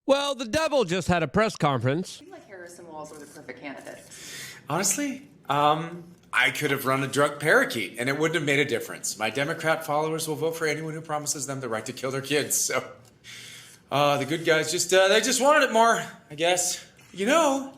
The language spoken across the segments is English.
Well, the devil just had a press conference. I feel like Harrison Walls were the perfect candidate. Honestly, I could have run a drug parakeet and it wouldn't have made a difference. My Democrat followers will vote for anyone who promises them the right to kill their kids. So, the good guys they just wanted it more, I guess. You know,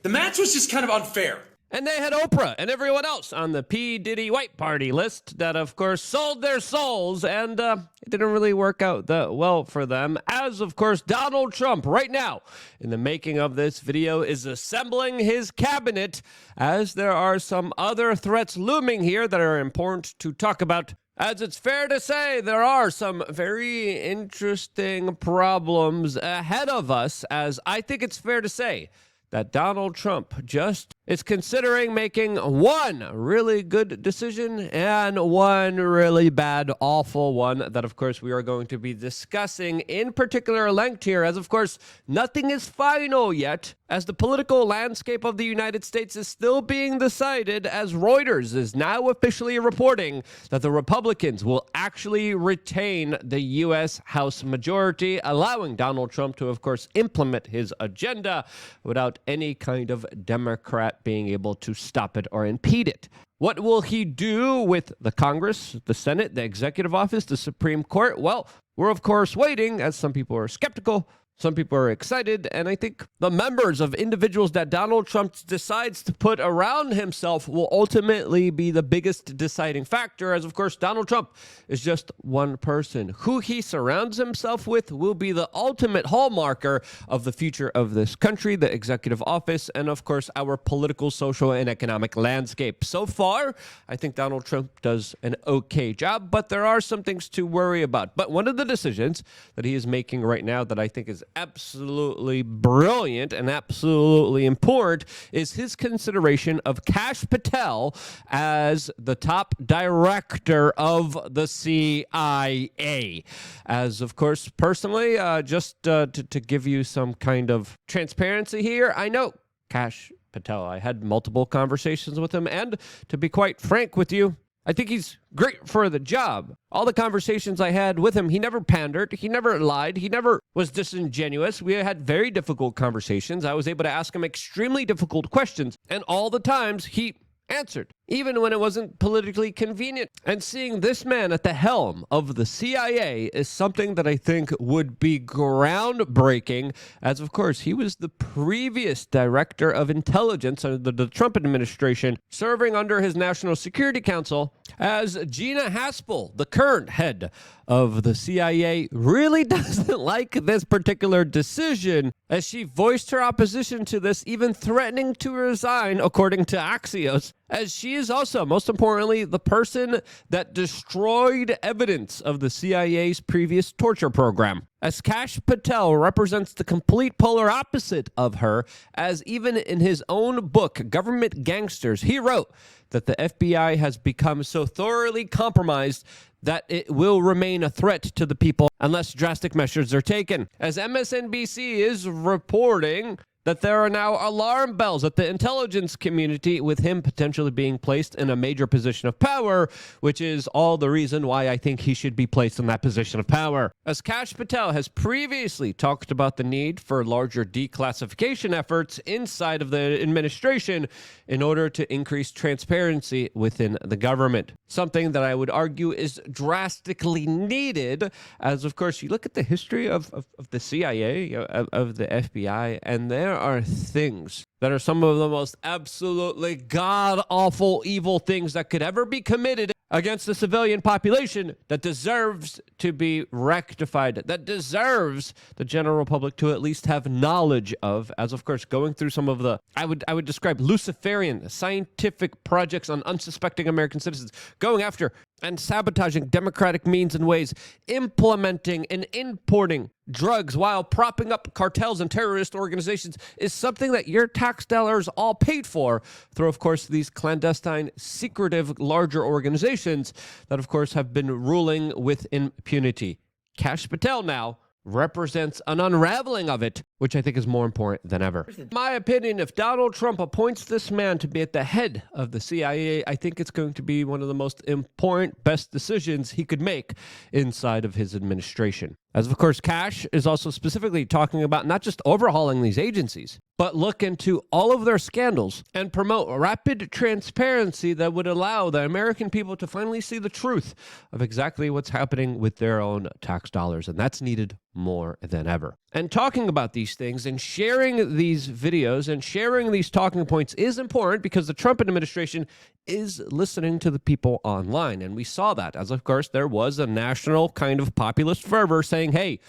the match was just kind of unfair. And they had Oprah and everyone else on the P. Diddy White Party list that, of course, sold their souls, and it didn't really work out that well for them. As, of course, Donald Trump, right now, in the making of this video, is assembling his cabinet, as there are some other threats looming here that are important to talk about. As it's fair to say, there are some very interesting problems ahead of us, as I think it's fair to say that Donald Trump just is considering making one really good decision and one really bad, awful one that, of course, we are going to be discussing in particular length here, as, of course, nothing is final yet, as the political landscape of the United States is still being decided, as Reuters is now officially reporting that the Republicans will actually retain the U.S. House majority, allowing Donald Trump to, of course, implement his agenda without any kind of Democrat being able to stop it or impede it. What will he do with the Congress, the Senate, the executive office, the Supreme Court? Well, we're of course waiting, as some people are skeptical. Some people are excited, and I think the members of individuals that Donald Trump decides to put around himself will ultimately be the biggest deciding factor, as, of course, Donald Trump is just one person. Who he surrounds himself with will be the ultimate hallmarker of the future of this country, the executive office, and, of course, our political, social, and economic landscape. So far, I think Donald Trump does an okay job, but there are some things to worry about. But one of the decisions that he is making right now that I think is absolutely brilliant and absolutely important is his consideration of Kash Patel as the top director of the CIA. As, of course, personally, just to give you some kind of transparency here, I know Kash Patel. I had multiple conversations with him, and to be quite frank with you, I think he's great for the job. All the conversations I had with him, he never pandered, he never lied, he never was disingenuous. We had very difficult conversations. I was able to ask him extremely difficult questions, and all the times he answered, even when it wasn't politically convenient. And seeing this man at the helm of the CIA is something that I think would be groundbreaking, as, of course, he was the previous director of intelligence under the Trump administration, serving under his National Security Council, as Gina Haspel, the current head of the CIA, really doesn't like this particular decision, as she voiced her opposition to this, even threatening to resign, according to Axios, as she is also, most importantly, the person that destroyed evidence of the CIA's previous torture program. As Kash Patel represents the complete polar opposite of her, as even in his own book, Government Gangsters, he wrote that the FBI has become so thoroughly compromised that it will remain a threat to the people unless drastic measures are taken. As MSNBC is reporting that there are now alarm bells at the intelligence community with him potentially being placed in a major position of power, which is all the reason why I think he should be placed in that position of power. As Kash Patel has previously talked about the need for larger declassification efforts inside of the administration in order to increase transparency within the government. Something that I would argue is drastically needed, as, of course, you look at the history of the CIA, of the FBI, and there are things that are some of the most absolutely god-awful evil things that could ever be committed against the civilian population that deserves to be rectified, that deserves the general public to at least have knowledge of, as, of course, going through some of the, I would describe Luciferian scientific projects on unsuspecting American citizens, going after and sabotaging democratic means and ways, implementing and importing drugs while propping up cartels and terrorist organizations is something that your tax dollars all paid for through, of course, these clandestine, secretive, larger organizations that, of course, have been ruling with impunity. Kash Patel now represents an unraveling of it, which I think is more important than ever. In my opinion, if Donald Trump appoints this man to be at the head of the CIA, I think it's going to be one of the most important, best decisions he could make inside of his administration. As of course, Cash is also specifically talking about not just overhauling these agencies, but look into all of their scandals and promote rapid transparency that would allow the American people to finally see the truth of exactly what's happening with their own tax dollars. And that's needed more than ever. And talking about these things and sharing these videos and sharing these talking points is important because the Trump administration is listening to the people online. And we saw that as, of course, there was a national kind of populist fervor saying, hey,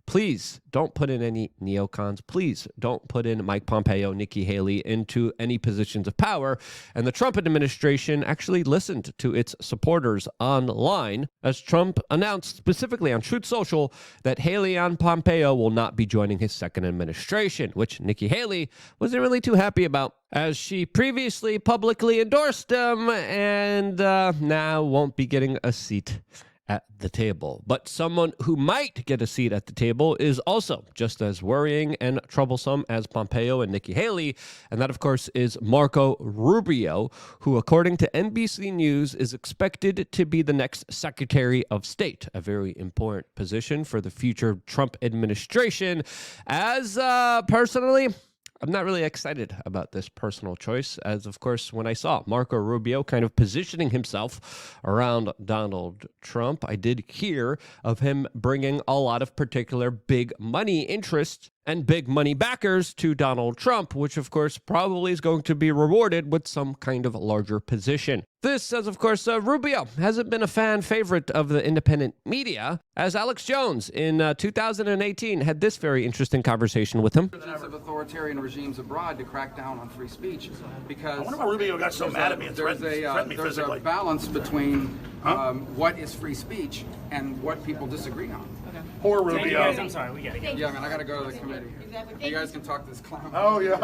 please don't put in any neocons. Please don't put in Mike Pompeo, Nikki Haley into any positions of power. And the Trump administration actually listened to its supporters online as Trump announced specifically on Truth Social that Haley and Pompeo will not be joining his second administration, which Nikki Haley wasn't really too happy about, as she previously publicly endorsed him and now won't be getting a seat at the table. But someone who might get a seat at the table is also just as worrying and troublesome as Pompeo and Nikki Haley, and that, of course, is Marco Rubio, who, according to NBC News, is expected to be the next Secretary of State, a very important position for the future Trump administration. As personally, I'm not really excited about this personal choice, as, of course, when I saw Marco Rubio kind of positioning himself around Donald Trump, I did hear of him bringing a lot of particular big money interests and big money backers to Donald Trump, which, of course, probably is going to be rewarded with some kind of larger position. This, as of course, Rubio hasn't been a fan favorite of the independent media, as Alex Jones in 2018 had this very interesting conversation with him. Of authoritarian regimes abroad to crack down on free speech, because I wonder why Rubio got so mad at me and threatened me there's physically. a balance between what is free speech and what people disagree on. Poor Rubio. I'm sorry, we gotta go. Yeah, man, I gotta go to the committee. You guys can talk to this clown. Oh, yeah.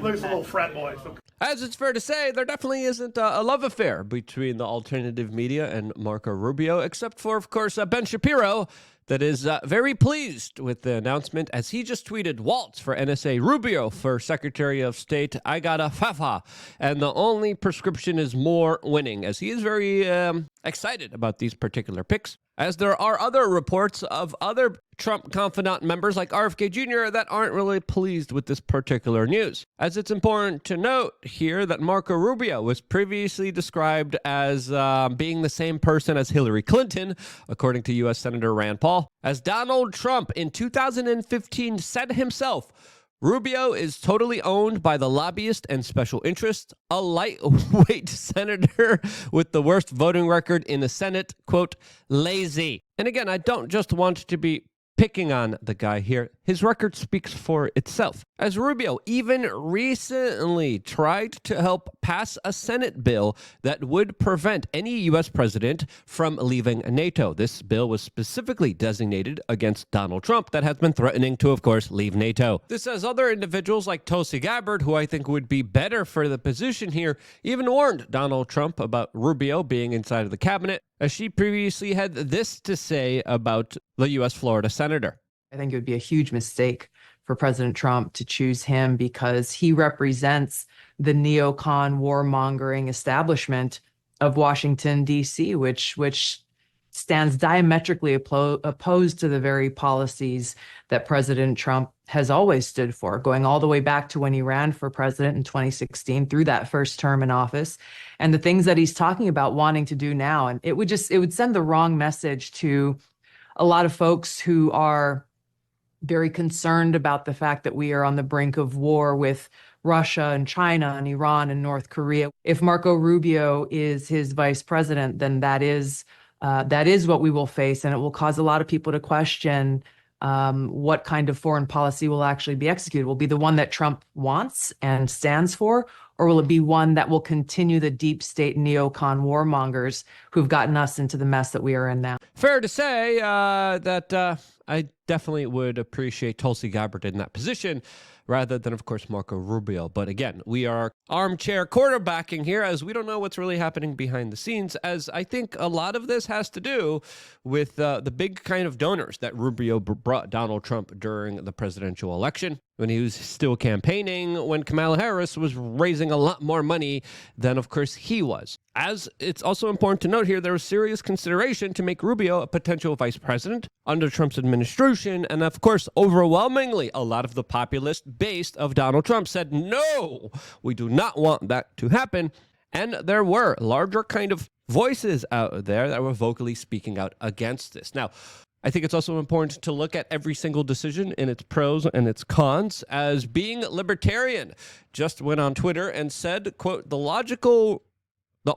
Looks a little frat boy. As it's fair to say, there definitely isn't a love affair between the alternative media and Marco Rubio, except for, of course, Ben Shapiro, that is very pleased with the announcement, as he just tweeted, Waltz for NSA, Rubio for Secretary of State, I got a fafa, and the only prescription is more winning, as he is very excited about these particular picks, as there are other reports of other Trump confidant members like RFK Jr. that aren't really pleased with this particular news. As it's important to note here that Marco Rubio was previously described as being the same person as Hillary Clinton, according to U.S. Senator Rand Paul, as Donald Trump in 2015 said himself, Rubio is totally owned by the lobbyist and special interests, a lightweight senator with the worst voting record in the Senate, quote, lazy. And again, I don't just want to be picking on the guy here. His record speaks for itself, as Rubio even recently tried to help pass a Senate bill that would prevent any U.S. president from leaving NATO. This bill was specifically designated against Donald Trump that has been threatening to, of course, leave NATO. This has other individuals like Tulsi Gabbard, who I think would be better for the position here, even warned Donald Trump about Rubio being inside of the cabinet, as she previously had this to say about the U.S. Florida senator. I think it would be a huge mistake for President Trump to choose him because he represents the neocon warmongering establishment of Washington, D.C., which stands diametrically opposed to the very policies that President Trump has always stood for, going all the way back to when he ran for president in 2016 through that first term in office, and the things that he's talking about wanting to do now. And it would send the wrong message to a lot of folks who are very concerned about the fact that we are on the brink of war with Russia and China and Iran and North Korea. If Marco Rubio is his vice president, then that is what we will face, and it will cause a lot of people to question what kind of foreign policy will actually be executed. Will it be the one that Trump wants and stands for, or will it be one that will continue the deep state neocon warmongers who've gotten us into the mess that we are in now? Fair to say that I definitely would appreciate Tulsi Gabbard in that position, rather than, of course, Marco Rubio. But again, we are armchair quarterbacking here, as we don't know what's really happening behind the scenes, as I think a lot of this has to do with the big kind of donors that Rubio brought Donald Trump during the presidential election, when he was still campaigning, when Kamala Harris was raising a lot more money than, of course, he was. As it's also important to note here, there was serious consideration to make Rubio a potential vice president under Trump's administration. And of course, overwhelmingly, a lot of the populist base of Donald Trump said, no, we do not want that to happen. And there were larger kind of voices out there that were vocally speaking out against this. Now, I think it's also important to look at every single decision in its pros and its cons. As being libertarian just went on Twitter and said, quote, the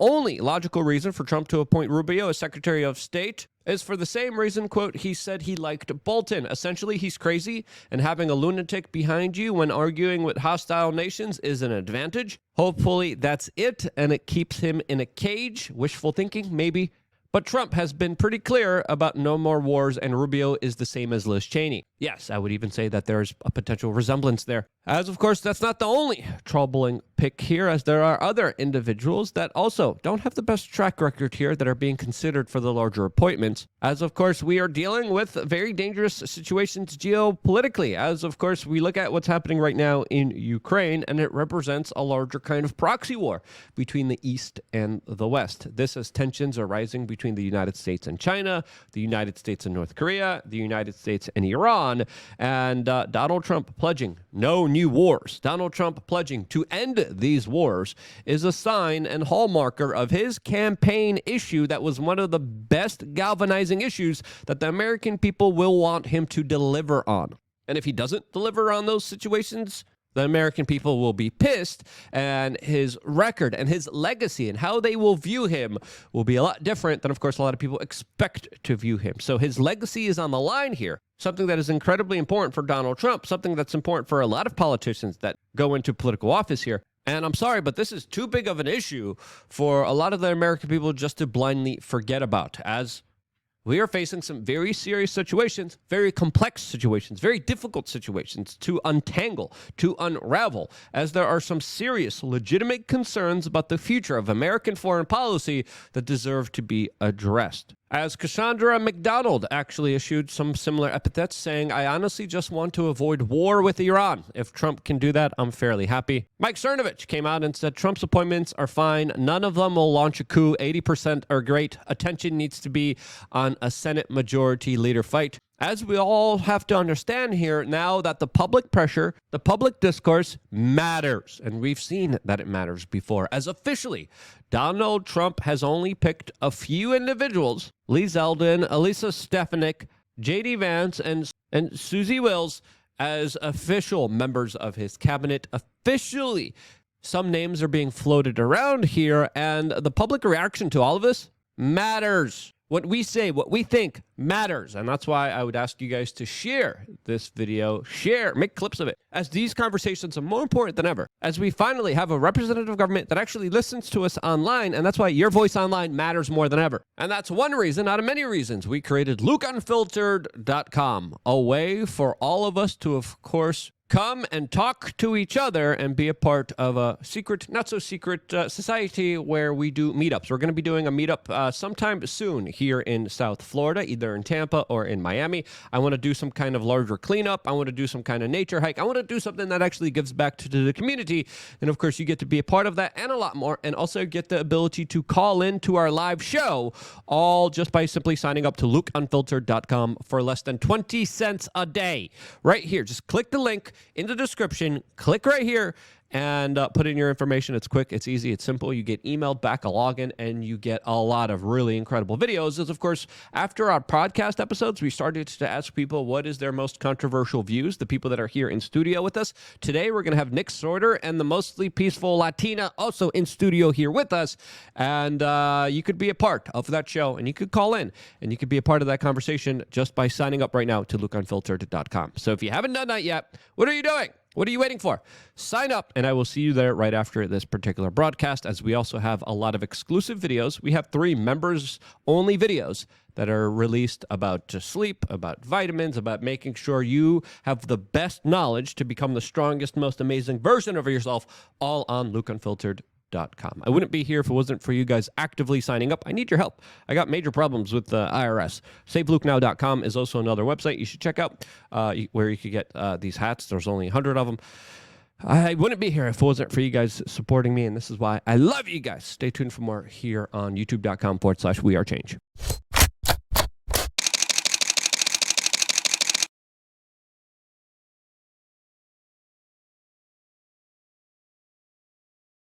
only logical reason for Trump to appoint Rubio as Secretary of State is for the same reason, quote, he said he liked Bolton. Essentially, he's crazy, and having a lunatic behind you when arguing with hostile nations is an advantage. Hopefully that's it, and it keeps him in a cage. Wishful thinking, maybe. But Trump has been pretty clear about no more wars, and Rubio is the same as Liz Cheney. Yes, I would even say that there's a potential resemblance there. As, of course, that's not the only troubling pick here, as there are other individuals that also don't have the best track record here that are being considered for the larger appointments. As, of course, we are dealing with very dangerous situations geopolitically. As, of course, we look at what's happening right now in Ukraine, and it represents a larger kind of proxy war between the East and the West. This as tensions are rising between the United States and China, the United States and North Korea, the United States and Iran, and Donald Trump pledging no new wars. Donald Trump pledging to end these wars is a sign and hallmarker of his campaign issue that was one of the best galvanizing issues that the American people will want him to deliver on. And if he doesn't deliver on those situations, the American people will be pissed, and his record and his legacy and how they will view him will be a lot different than, of course, a lot of people expect to view him. So his legacy is on the line here, something that is incredibly important for Donald Trump, something that's important for a lot of politicians that go into political office here. And I'm sorry, but this is too big of an issue for a lot of the American people just to blindly forget about, as we are facing some very serious situations, very complex situations, very difficult situations to untangle, to unravel, as there are some serious, legitimate concerns about the future of American foreign policy that deserve to be addressed. As Cassandra McDonald actually issued some similar epithets, saying, I honestly just want to avoid war with Iran. If Trump can do that, I'm fairly happy. Mike Cernovich came out and said Trump's appointments are fine. None of them will launch a coup. 80% are great. Attention needs to be on a Senate majority leader fight. As we all have to understand here now that the public pressure, the public discourse matters. And we've seen that it matters before. As officially, Donald Trump has only picked a few individuals, Lee Zeldin, Elisa Stefanik, J.D. Vance, and Susie Wills, as official members of his cabinet. Officially, some names are being floated around here, and the public reaction to all of this matters. What we say, what we think matters. And that's why I would ask you guys to share this video, make clips of it, as these conversations are more important than ever, as we finally have a representative government that actually listens to us online. And that's why your voice online matters more than ever. And that's one reason out of many reasons we created LukeUnfiltered.com, a way for all of us to, of course, come and talk to each other and be a part of a secret, not so secret society where we do meetups. We're going to be doing a meetup sometime soon here in South Florida, either in Tampa or in Miami. I want to do some kind of larger cleanup. I want to do some kind of nature hike. I want to do something that actually gives back to the community. And of course, you get to be a part of that and a lot more, and also get the ability to call in to our live show, all just by simply signing up to LukeUnfiltered.com for less than 20 cents a day. Right here, just click the link in the description, click right here, and put in your information. It's quick, it's easy, it's simple. You get emailed back a login, and you get a lot of really incredible videos. As of course, after our podcast episodes, we started to ask people what is their most controversial views, the people that are here in studio with us. Today, we're going to have Nick Sorter and the Mostly Peaceful Latina also in studio here with us. And you could be a part of that show, and you could call in, and you could be a part of that conversation just by signing up right now to LukeUnfiltered.com. So if you haven't done that yet, what are you doing? What are you waiting for? Sign up, and I will see you there right after this particular broadcast, as we also have a lot of exclusive videos. We have 3 members-only videos that are released about sleep, about vitamins, about making sure you have the best knowledge to become the strongest, most amazing version of yourself, all on LukeUnfiltered.com. I wouldn't be here if it wasn't for you guys actively signing up. I need your help. I got major problems with the IRS. SaveLukeNow.com is also another website you should check out where you could get these hats. There's only 100 of them. I wouldn't be here if it wasn't for you guys supporting me, and this is why I love you guys. Stay tuned for more here on youtube.com/wearechange.